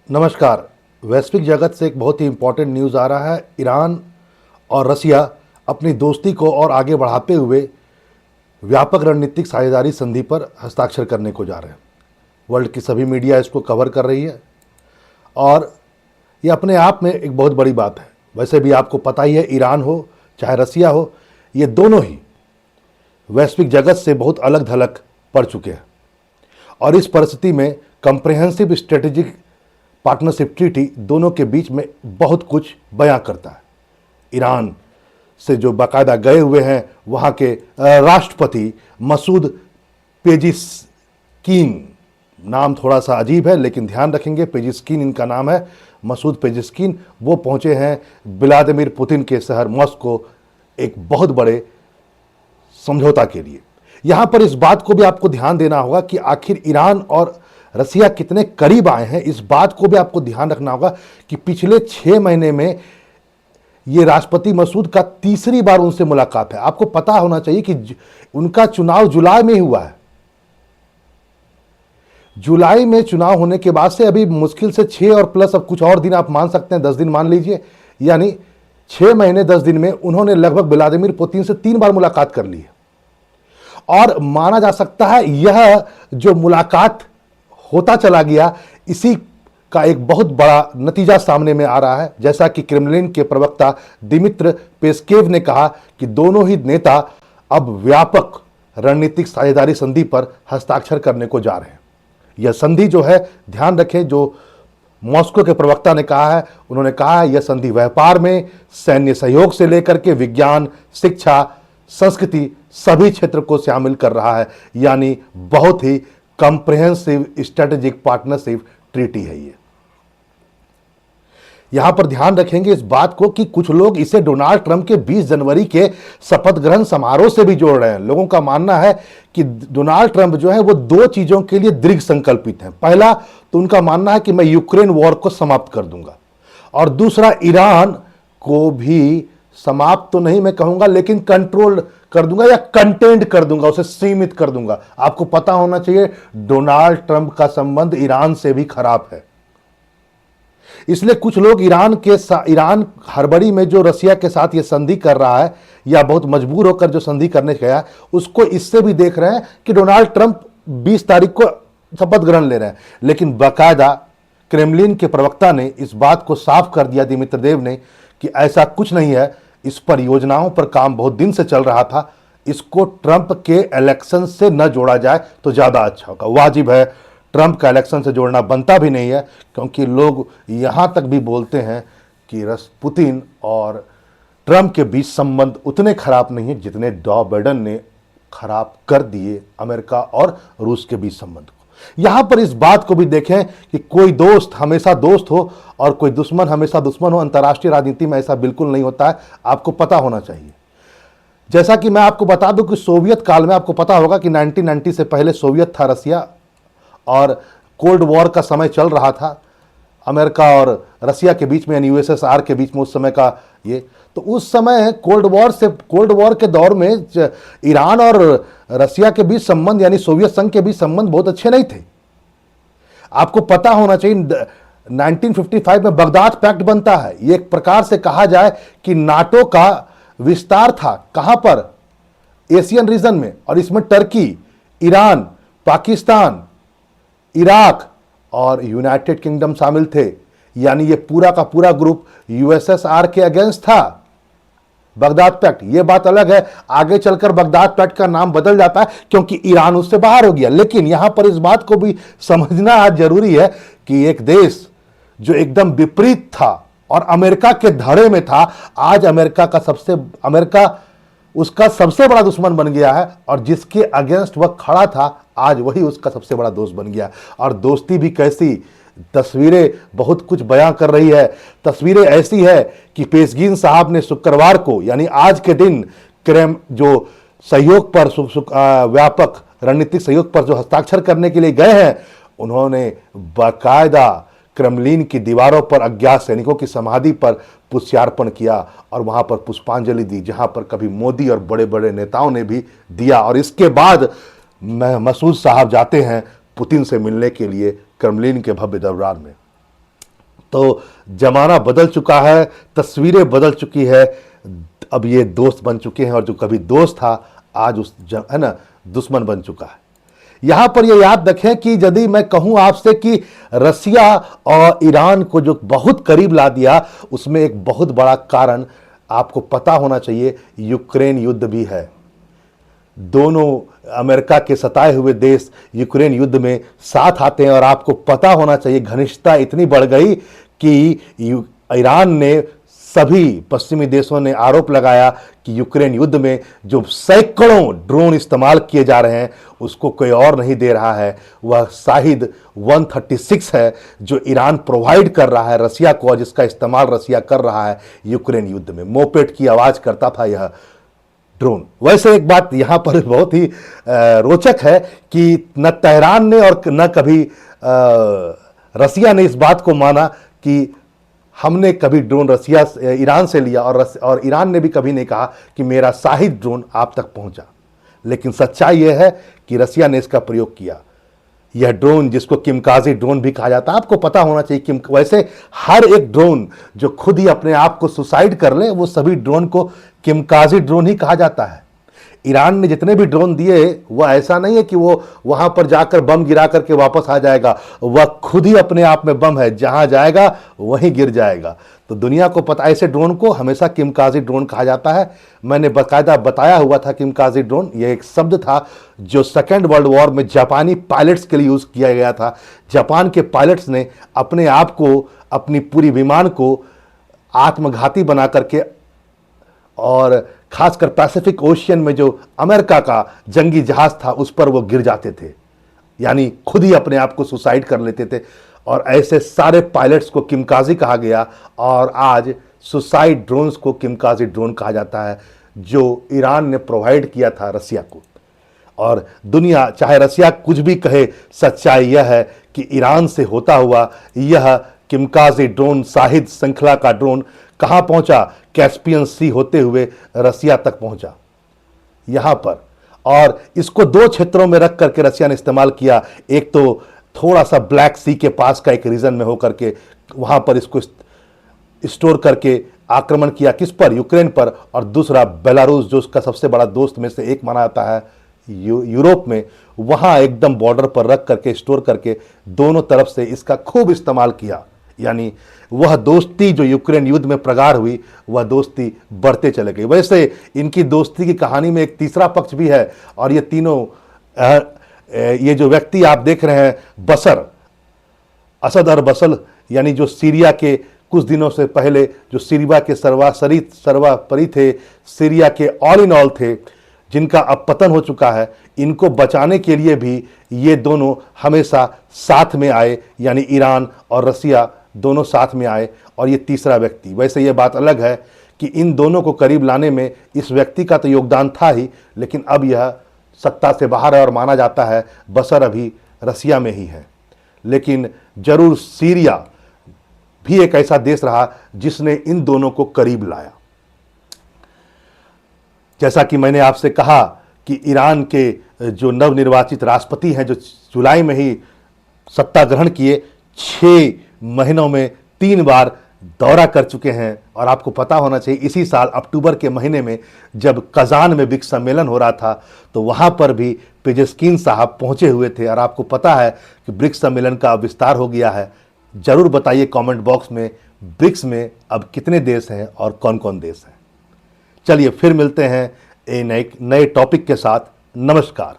नमस्कार। वैश्विक जगत से एक बहुत ही इम्पोर्टेंट न्यूज़ आ रहा है। ईरान और रसिया अपनी दोस्ती को और आगे बढ़ाते हुए व्यापक रणनीतिक साझेदारी संधि पर हस्ताक्षर करने को जा रहे हैं। वर्ल्ड की सभी मीडिया इसको कवर कर रही है और ये अपने आप में एक बहुत बड़ी बात है। वैसे भी आपको पता ही है, ईरान हो चाहे रसिया हो, ये दोनों ही वैश्विक जगत से बहुत अलग थलग पड़ चुके हैं और इस परिस्थिति में कंप्रिहेंसिव स्ट्रेटेजिक पार्टनरशिप ट्रीटी दोनों के बीच में बहुत कुछ बयां करता है। ईरान से जो बाकायदा गए हुए हैं वहाँ के राष्ट्रपति मसूद पेजिशकीन, नाम थोड़ा सा अजीब है लेकिन ध्यान रखेंगे, पेजिशकीन इनका नाम है, मसूद पेजिशकीन। वो पहुँचे हैं व्लादिमीर पुतिन के शहर मॉस्को एक बहुत बड़े समझौता के लिए। यहाँ पर इस बात को भी आपको ध्यान देना होगा कि आखिर ईरान और रसिया कितने करीब आए हैं। इस बात को भी आपको ध्यान रखना होगा कि पिछले 6 महीने में ये राष्ट्रपति मसूद का तीसरी बार उनसे मुलाकात है। आपको पता होना चाहिए कि उनका चुनाव जुलाई में ही हुआ है। जुलाई में चुनाव होने के बाद से अभी मुश्किल से 6 और प्लस, अब कुछ और दिन आप मान सकते हैं, 10 दिन मान लीजिए, यानी 6 महीने 10 दिन में उन्होंने लगभग व्लादिमीर पुतिन से 3 बार मुलाकात कर ली है। और माना जा सकता है यह जो मुलाकात होता चला गया, इसी का एक बहुत बड़ा नतीजा सामने में आ रहा है। जैसा कि क्रेमलिन के प्रवक्ता दिमित्र पेस्केव ने कहा कि दोनों ही नेता अब व्यापक रणनीतिक साझेदारी संधि पर हस्ताक्षर करने को जा रहे हैं। यह संधि जो है, ध्यान रखें, जो मॉस्को के प्रवक्ता ने कहा है, उन्होंने कहा है यह संधि व्यापार में सैन्य सहयोग से लेकर के विज्ञान, शिक्षा, संस्कृति सभी क्षेत्र को शामिल कर रहा है। यानी बहुत ही कंप्रिहेंसिव स्ट्रेटेजिक पार्टनरशिप ट्रीटी है ये। यहां पर ध्यान रखेंगे इस बात को कि कुछ लोग इसे डोनाल्ड ट्रंप के 20 जनवरी के शपथ ग्रहण समारोह से भी जोड़ रहे हैं। लोगों का मानना है कि डोनाल्ड ट्रंप जो है वो 2 चीजों के लिए दृढ़ संकल्पित हैं। पहला तो उनका मानना है कि मैं यूक्रेन वॉर को समाप्त कर दूंगा, और दूसरा ईरान को भी समाप्त तो नहीं मैं कहूंगा, लेकिन कंट्रोल कर दूंगा या कंटेंट कर दूंगा, उसे सीमित कर दूंगा। आपको पता होना चाहिए डोनाल्ड ट्रंप का संबंध ईरान से भी खराब है। इसलिए कुछ लोग ईरान हड़बड़ी में जो रसिया के साथ ये संधि कर रहा है या बहुत मजबूर होकर जो संधि करने गया, उसको इससे भी देख रहे हैं कि डोनाल्ड ट्रंप 20 तारीख को शपथ ग्रहण ले रहे हैं। लेकिन बाकायदा क्रेमलिन के प्रवक्ता ने इस बात को साफ कर दिया, दिमित्र देव ने, कि ऐसा कुछ नहीं है। इस पर योजनाओं पर काम बहुत दिन से चल रहा था। इसको ट्रंप के इलेक्शन से न जोड़ा जाए तो ज़्यादा अच्छा होगा। वाजिब है, ट्रंप का इलेक्शन से जोड़ना बनता भी नहीं है, क्योंकि लोग यहाँ तक भी बोलते हैं कि पुतिन और ट्रंप के बीच संबंध उतने खराब नहीं है जितने जो बाइडेन ने खराब कर दिए अमेरिका और रूस के बीच संबंध को। यहां पर इस बात को भी देखें कि कोई दोस्त हमेशा दोस्त हो और कोई दुश्मन हमेशा दुश्मन हो। अंतर्राष्ट्रीय राजनीति में ऐसा बिल्कुल नहीं होता है, आपको पता होना चाहिए। जैसा कि मैं आपको बता दूं कि सोवियत काल में, आपको पता होगा कि 1990 से पहले सोवियत था रसिया, और कोल्ड वॉर का समय चल रहा था अमेरिका और रसिया के बीच में, यानी यूएसएसआर के बीच में उस समय का ये। तो उस समय कोल्ड वॉर के दौर में ईरान और रसिया के बीच संबंध, यानी सोवियत संघ के बीच संबंध बहुत अच्छे नहीं थे। आपको पता होना चाहिए 1955 में बगदाद पैक्ट बनता है। ये एक प्रकार से कहा जाए कि नाटो का विस्तार था। कहां पर? एशियन रीजन में, और इसमें टर्की, ईरान, पाकिस्तान, इराक और यूनाइटेड किंगडम शामिल थे। यानी ये पूरा का पूरा ग्रुप यूएसएसआर के अगेंस्ट था। बगदाद पैक्ट, ये बात अलग है, आगे चलकर बगदाद पैक्ट का नाम बदल जाता है क्योंकि ईरान उससे बाहर हो गया। लेकिन यहां पर इस बात को भी समझना आज जरूरी है कि एक देश जो एकदम विपरीत था और अमेरिका के धड़े में था, आज अमेरिका उसका सबसे बड़ा दुश्मन बन गया है, और जिसके अगेंस्ट वह खड़ा था आज वही उसका सबसे बड़ा दोस्त बन गया। और दोस्ती भी कैसी, तस्वीरें बहुत कुछ बयां कर रही है। तस्वीरें ऐसी है कि पेशगीन साहब ने शुक्रवार को, यानी आज के दिन, जो सहयोग पर व्यापक रणनीतिक सहयोग पर जो हस्ताक्षर करने के लिए गए हैं, उन्होंने बाकायदा क्रेमलिन की दीवारों पर अज्ञात सैनिकों की समाधि पर पुष्पार्पण किया और वहां पर पुष्पांजलि दी, जहां पर कभी मोदी और बड़े बड़े नेताओं ने भी दिया। और इसके बाद मसूद साहब जाते हैं पुतिन से मिलने के लिए क्रेमलिन के भव्य दरबार में। तो जमाना बदल चुका है, तस्वीरें बदल चुकी है। अब ये दोस्त बन चुके हैं और जो कभी दोस्त था आज है ना दुश्मन बन चुका है। यहां पर ये याद रखें कि यदि मैं कहूं आपसे कि रसिया और ईरान को जो बहुत करीब ला दिया, उसमें एक बहुत बड़ा कारण आपको पता होना चाहिए, यूक्रेन युद्ध भी है। दोनों अमेरिका के सताए हुए देश यूक्रेन युद्ध में साथ आते हैं और आपको पता होना चाहिए घनिष्ठता इतनी बढ़ गई कि ईरान ने, सभी पश्चिमी देशों ने आरोप लगाया कि यूक्रेन युद्ध में जो सैकड़ों ड्रोन इस्तेमाल किए जा रहे हैं उसको कोई और नहीं दे रहा है, वह शाहिद 136 है जो ईरान प्रोवाइड कर रहा है रसिया को, और जिसका इस्तेमाल रसिया कर रहा है यूक्रेन युद्ध में। मोपेड की आवाज करता था यह ड्रोन। वैसे एक बात यहां पर बहुत ही रोचक है कि न तेहरान ने और न कभी रसिया ने इस बात को माना कि हमने कभी ड्रोन रसिया ईरान से लिया, और ईरान ने भी कभी नहीं कहा कि मेरा शाहिद ड्रोन आप तक पहुंचा। लेकिन सच्चाई यह है कि रसिया ने इसका प्रयोग किया। यह ड्रोन, जिसको किमकाजी ड्रोन भी कहा जाता है, आपको पता होना चाहिए वैसे हर एक ड्रोन जो खुद ही अपने आप को सुसाइड कर ले, वो सभी ड्रोन को किमकाजी ड्रोन ही कहा जाता है। ईरान ने जितने भी ड्रोन दिए, वह ऐसा नहीं है कि वो वहां पर जाकर बम गिरा करके वापस आ जाएगा, वह खुद ही अपने आप में बम है, जहां जाएगा वहीं गिर जाएगा। तो दुनिया को पता, ऐसे ड्रोन को हमेशा किमकाजी ड्रोन कहा जाता है। मैंने बाकायदा बताया हुआ था किमकाजी ड्रोन यह एक शब्द था जो सेकेंड वर्ल्ड वॉर में जापानी पायलट्स के लिए यूज किया गया था। जापान के पायलट्स ने अपने आप को, अपनी पूरी विमान को आत्मघाती बना करके, और खासकर पैसिफिक ओशियन में जो अमेरिका का जंगी जहाज था उस पर वो गिर जाते थे, यानी खुद ही अपने आप को सुसाइड कर लेते थे। और ऐसे सारे पायलट्स को किमकाजी कहा गया, और आज सुसाइड ड्रोन्स को किमकाजी ड्रोन कहा जाता है, जो ईरान ने प्रोवाइड किया था रसिया को। और दुनिया चाहे रसिया कुछ भी कहे, सच्चाई यह है कि ईरान से होता हुआ यह किमकाजी ड्रोन, शाहिद श्रृंखला का ड्रोन कहां पहुंचा? कैस्पियन सी होते हुए रसिया तक पहुंचा यहां पर। और इसको दो क्षेत्रों में रख करके रसिया ने इस्तेमाल किया। एक तो थोड़ा सा ब्लैक सी के पास का एक रीजन में होकर के वहां पर इसको स्टोर करके आक्रमण किया, किस पर? यूक्रेन पर। और दूसरा बेलारूस, जो उसका सबसे बड़ा दोस्त में से एक माना जाता है यूरोप में, वहां एकदम बॉर्डर पर रख करके स्टोर करके दोनों तरफ से इसका खूब इस्तेमाल किया। यानी वह दोस्ती जो यूक्रेन युद्ध में प्रगाढ़ हुई, वह दोस्ती बढ़ते चले गई। वैसे इनकी दोस्ती की कहानी में एक तीसरा पक्ष भी है, और ये तीनों, ये जो व्यक्ति आप देख रहे हैं, बशर असद और बसल, यानी जो सीरिया के कुछ दिनों से पहले जो सीरिया के सर्वापरि थे, सीरिया के ऑल इन ऑल थे, जिनका अब पतन हो चुका है, इनको बचाने के लिए भी ये दोनों हमेशा साथ में आए, यानी ईरान और रसिया दोनों साथ में आए। और ये तीसरा व्यक्ति, वैसे ये बात अलग है कि इन दोनों को करीब लाने में इस व्यक्ति का तो योगदान था ही, लेकिन अब यह सत्ता से बाहर है और माना जाता है बशर अभी रसिया में ही है। लेकिन जरूर सीरिया भी एक ऐसा देश रहा जिसने इन दोनों को करीब लाया। जैसा कि मैंने आपसे कहा कि ईरान के जो नवनिर्वाचित राष्ट्रपति हैं, जो जुलाई में ही सत्ता ग्रहण किए, 6 महीनों में 3 बार दौरा कर चुके हैं। और आपको पता होना चाहिए इसी साल अक्टूबर के महीने में जब कजान में ब्रिक्स सम्मेलन हो रहा था, तो वहां पर भी पेजेस्किन साहब पहुंचे हुए थे। और आपको पता है कि ब्रिक्स सम्मेलन का अब विस्तार हो गया है। जरूर बताइए कमेंट बॉक्स में, ब्रिक्स में अब कितने देश हैं और कौन कौन देश हैं। चलिए फिर मिलते हैं नए टॉपिक के साथ। नमस्कार।